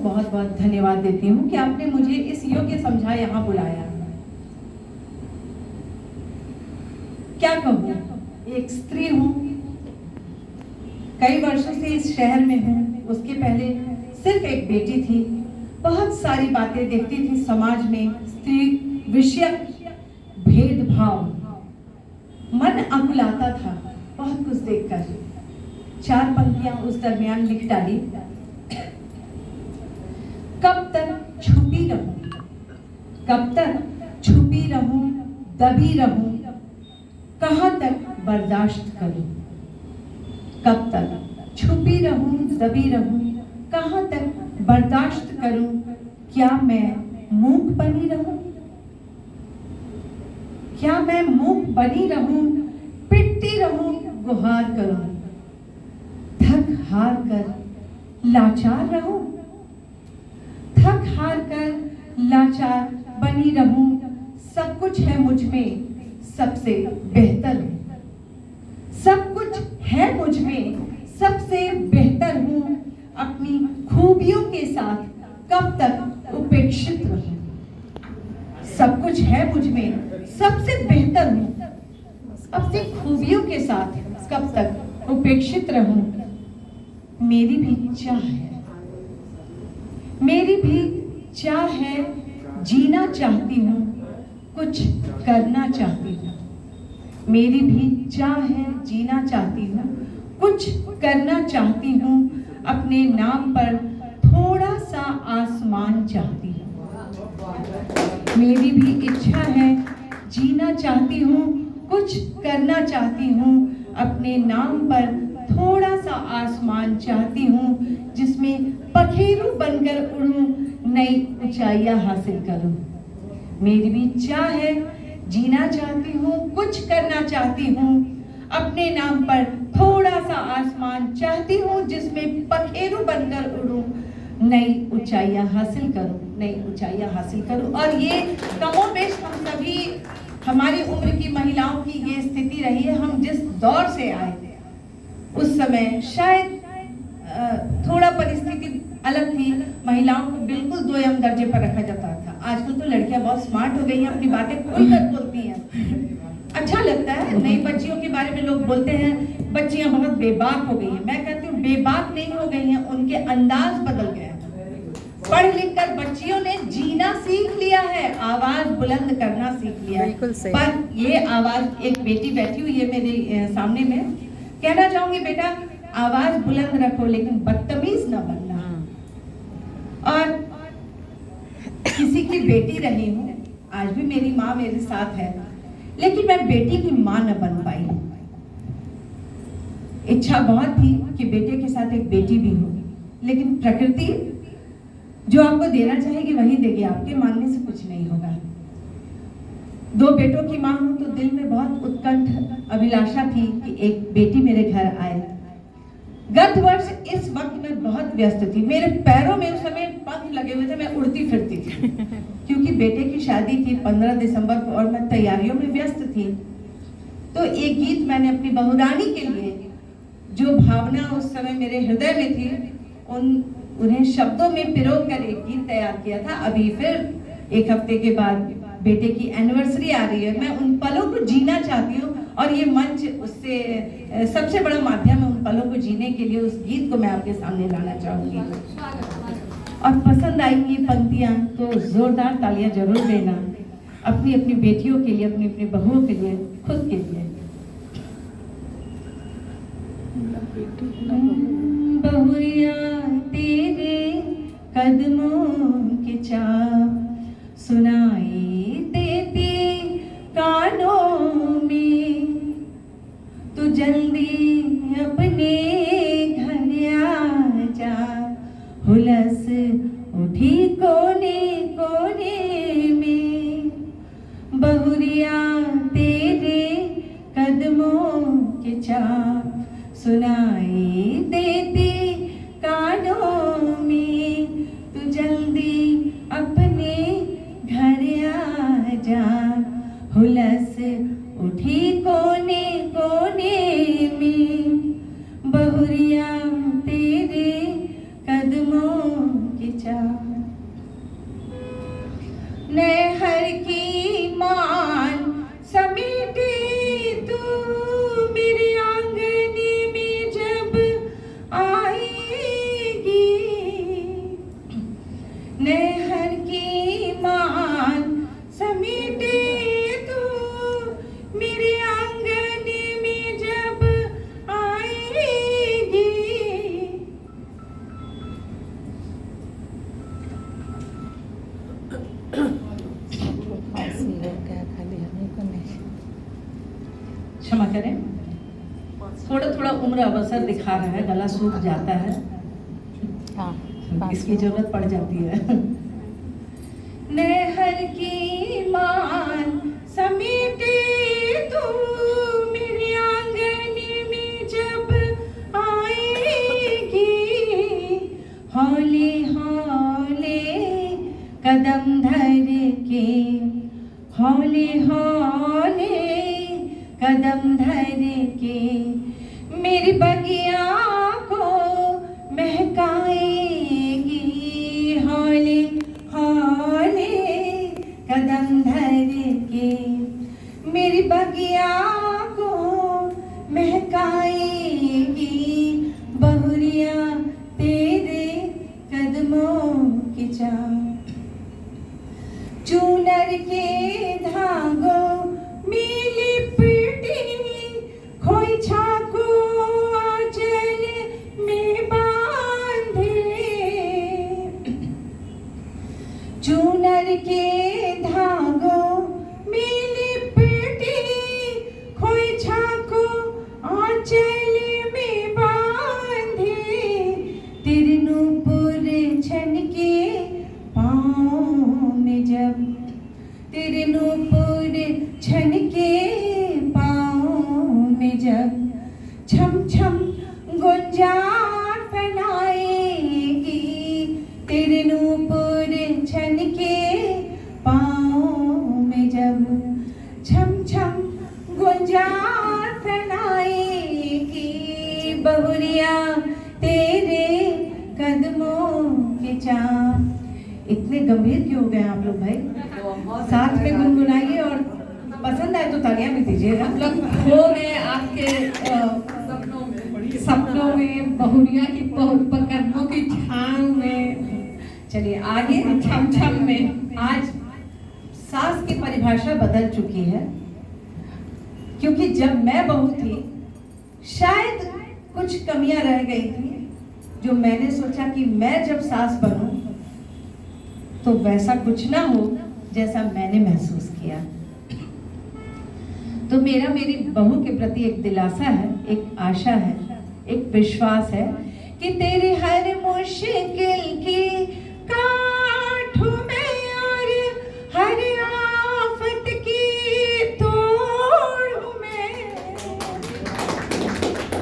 बहुत बहुत धन्यवाद देती हूँ कि आपने मुझे इस योग्य समझा यहाँ बुलाया। क्या कहूँ, एक स्त्री हूँ, कई वर्षों से इस शहर में हूँ। उसके पहले सिर्फ एक बेटी थी। बहुत सारी बातें देखती थी समाज में, स्त्री विषयक भेदभाव, मन अकुलाता था बहुत कुछ देखकर। 4 पंक्तियां उस दरमियान लिख डाली। कब तक छुपी रहूं, कब तक छुपी रहूं, दबी रहूं, कहां तक बर्दाश्त करूं। कब तक छुपी रहूं, दबी रहूं, कहां तक बर्दाश्त करूं। क्या मैं मूक बनी रहूं, क्या मैं मूक बनी रहूं, पिटती रहूं, गुहार करूं, थक हार कर लाचार रहूं, थक हार कर लाचार बनी रहूं। सब कुछ है मुझ में सबसे बेहतर हूं, सब कुछ है मुझ में सबसे बेहतर हूं। अपनी खूबियों के साथ कब तक उपेक्षित रहूं। सब कुछ है मुझ में सबसे बेहतर हूं, अपनी खूबियों के साथ कब तक उपेक्षित रहूं। मेरी भी चाह है, मेरी भी चाह है, जीना चाहती हूँ, कुछ करना चाहती हूँ। मेरी भी चाह है, जीना चाहती हूँ, कुछ करना चाहती हूँ। अपने नाम पर थोड़ा सा आसमान चाहती हूँ। मेरी भी इच्छा है, जीना चाहती हूँ, कुछ करना चाहती हूँ। अपने नाम पर थोड़ा सा आसमान चाहती हूँ, जिसमें पखेरु बनकर उड़ूं, नई ऊंचाइयां हासिल करूं। मेरी भी चाह है, जीना चाहती हूँ, कुछ करना चाहती हूँ। अपने नाम पर थोड़ा सा आसमान चाहती हूँ, जिसमें पखेरु बनकर उड़ूं, नई ऊंचाइयां हासिल करूं, नई ऊंचाइयां हासिल करूं। और ये कमोबेश हम सभी, हमारी उम्र की महिलाओं की ये स्थिति रही है। हम जिस दौर से आए उस समय शायद थोड़ा परिस्थिति अलग थी। महिलाओं को बिल्कुल 2 दर्जे पर रखा जाता था। आजकल तो लड़कियां बहुत स्मार्ट हो गई हैं, अपनी बातें खुलकर बोलती हैं। अच्छा लगता है, नई बच्चियों के बारे में लोग बोलते हैं बच्चियां बहुत बेबाक हो गई हैं। मैं कहती हूँ बेबाक नहीं हो गई हैं, उनके अंदाज बदल गए हैं। पढ़ लिख कर बच्चियों ने जीना सीख लिया है, आवाज बुलंद करना सीख लिया है। पर ये आवाज, एक बेटी बैठी हुई है मेरे सामने में, कहना चाहूंगी बेटा आवाज बुलंद रखो लेकिन बदतमीज न बनना। और किसी की बेटी रही हूँ, आज भी मेरी माँ मेरे साथ है, लेकिन मैं बेटी की माँ न बन पाई। इच्छा बहुत थी कि बेटे के साथ एक बेटी भी हो, लेकिन प्रकृति जो आपको देना चाहेगी वही देगी, आपके मांगने से कुछ नहीं होगा। 2 बेटों की मां हूं तो दिल में बहुत उत्कंठ अभिलाषा थी कि एक बेटी मेरे घर आए। गत वर्ष इस वक्त मैं बहुत व्यस्त थी, मेरे पैरों में उस समय पंख लगे हुए थे, मैं उड़ती फिरती थी क्योंकि बेटे की शादी थी 15 दिसंबर को और मैं तैयारियों में व्यस्त थी। तो एक गीत मैंने अपनी बहुरानी के लिए, जो भावना उस समय मेरे हृदय में थी, उन्हें शब्दों में पिरोकर एक गीत तैयार किया था। अभी फिर 1 हफ्ते के बाद बेटे की एनिवर्सरी आ रही है, मैं उन पलों को जीना चाहती हूँ और ये मंच उससे सबसे बड़ा माध्यम है उन पलों को जीने के लिए। उस गीत को मैं आपके सामने लाना चाहूंगी। और पसंद आई ये पंक्तियां तो जोरदार तालियां जरूर देना, अपनी अपनी बेटियों के लिए, अपनी अपनी बहुओं के लिए, खुद के लिए। बहुया तेरे कदमों की चाह सुनाई देती कानों में, तू जल्दी अपने घर आ जा, हुलस उठी कोने कोने में। बहुरिया तेरे कदमों के चाह सुनाई देती कानों में, तू जल्दी अपने घर आ जा, हुलस उठी कोने कोने में। बहुरिया तेरे कदमों की चाह करें। थोड़ा थोड़ा उम्र अवसर दिखा रहा है, गला सूख जाता है, इसकी जरूरत पड़ जाती है। नहर की मान समेटे तू मेरे आंगन में जब आएगी, हौले हौले कदम धर के, हौले हौले कदम धर के मेरी बगिया को महकाएगी, हौले हौले कदम धर के मेरी बगिया को महकाएगी, बहुरिया तेरे कदमों की चाह, चूनर के धागों में लिपटी खोइछा को आंचल में बांधे, चूनर के धागों में लिपटी खोइछा को आंचल में बांधे, तेरे नूपुर छनके पाँव में जब, तेरे नूपुर छनके पाँव में जब छम छम गुंजार फैलाएगी, तेरे नूपुर छनके पाँव में जब छम छम गुंजार फैलाएगी, बहुरिया तेरे कदमों के चाह। इतने गंभीर क्यों हो गए आप लोग भाई? साथ में गुनगुनाइए और पसंद आए तो तालियां भी दीजिएगा। हम लोग खो गए आपके सपनों में, बहुरिया की कदमों की छांव में। चलिए आगे छम छम में। आज सास की परिभाषा बदल चुकी है, क्योंकि जब मैं बहू थी शायद कुछ कमियां रह गई थी, जो मैंने सोचा कि मैं जब सास बनूं तो वैसा कुछ ना हो जैसा मैंने महसूस किया। तो मेरा मेरी बहू के प्रति एक दिलासा है, एक आशा है, एक विश्वास है कि तेरी हर मुश्किल की काठों में और हर आफत की तोड़ में,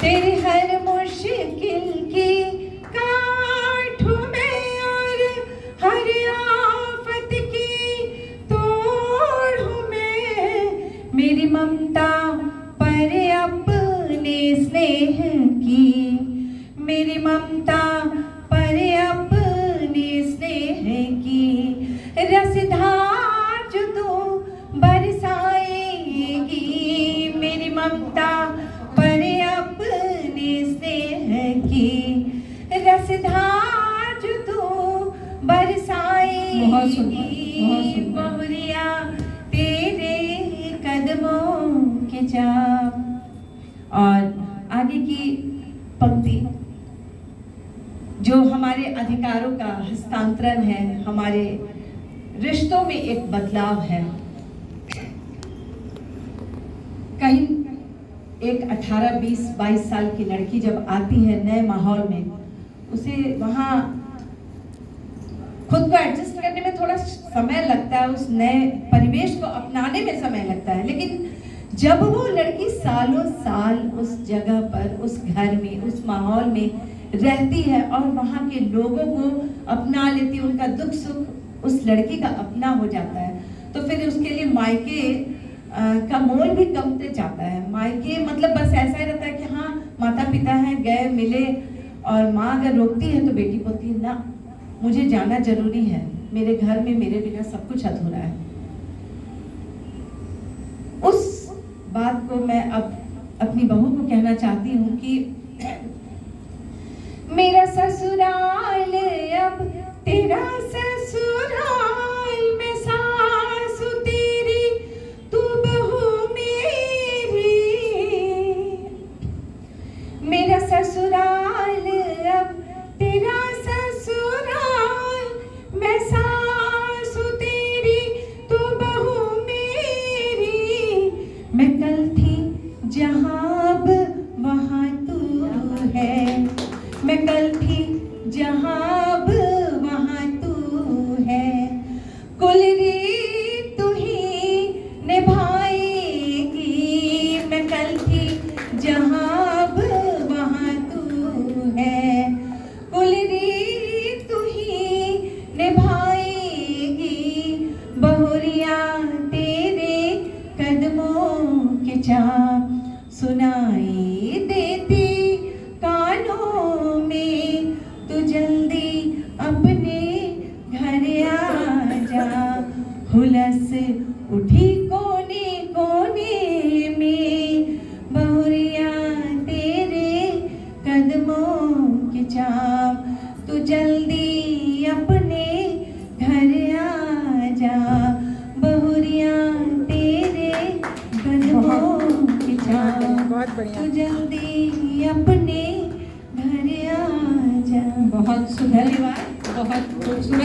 तेरी हर मुश्किल की काठों में और हर आफत की तोड़ में मेरी ममता पर अपने स्नेह की, मेरी ममता पर अपने स्नेह की रसधार जो तू बरसाएगी, मेरी ममता पर अपने स्नेह की रसधार जो तू बरसाएगी, बहुरिया तेरे कदमों के चाप। और आगे की पंक्ति जो हमारे अधिकारों का हस्तांतरण है, हमारे रिश्तों में एक बदलाव है। कहीं एक 18, 20, 22 साल की लड़की जब आती है नए माहौल में, उसे वहाँ खुद को एडजस्ट करने में थोड़ा समय लगता है, उस नए परिवेश को अपनाने में समय लगता है, लेकिन जब वो लड़की सालों साल उस जगह पर, उस घर में, उस माहौल में रहती है और वहाँ के लोगों को अपना लेती है, उनका दुख सुख उस लड़की का अपना हो जाता है, तो फिर उसके लिए मायके का मोल भी कमते जाता है। मायके मतलब बस ऐसा ही रहता है कि हाँ माता पिता हैं, गए मिले, और माँ अगर रोकती है तो बेटी बोलती है ना मुझे जाना जरूरी है, मेरे घर में मेरे बिना सब कुछ अधूरा है। उस बात को मैं अब अपनी बहू को कहना चाहती हूँ कि मेरा ससुराल अब तेरा ससुराल, मैं सासु तेरी तू बहू मेरी, मेरा ससुराल अब तेरा ससुराल, मैं सासु तेरी तू बहू मेरी, मैं कल थी जहाँ कुल रीत तू ही निभाएगी, मैं कल थी जहाँ अब वहाँ तू है। कुल रीत तू ही निभाएगी, बहुरिया तेरे कदमों के चाप सुनाई देती कानों में, तू जल्दी अपने घर आ जा। हुलस उठी कोने कोने में, बहुरिया तेरे कदमों के चाप, तू जल्दी अपने घर आ जा। बहुरिया तेरे कदमों के चाप, बहुत बढ़िया। तू जल्दी अपने घर आ जा। बहुत सुंदर, धन्यवाद। बहुत खूबसूरत।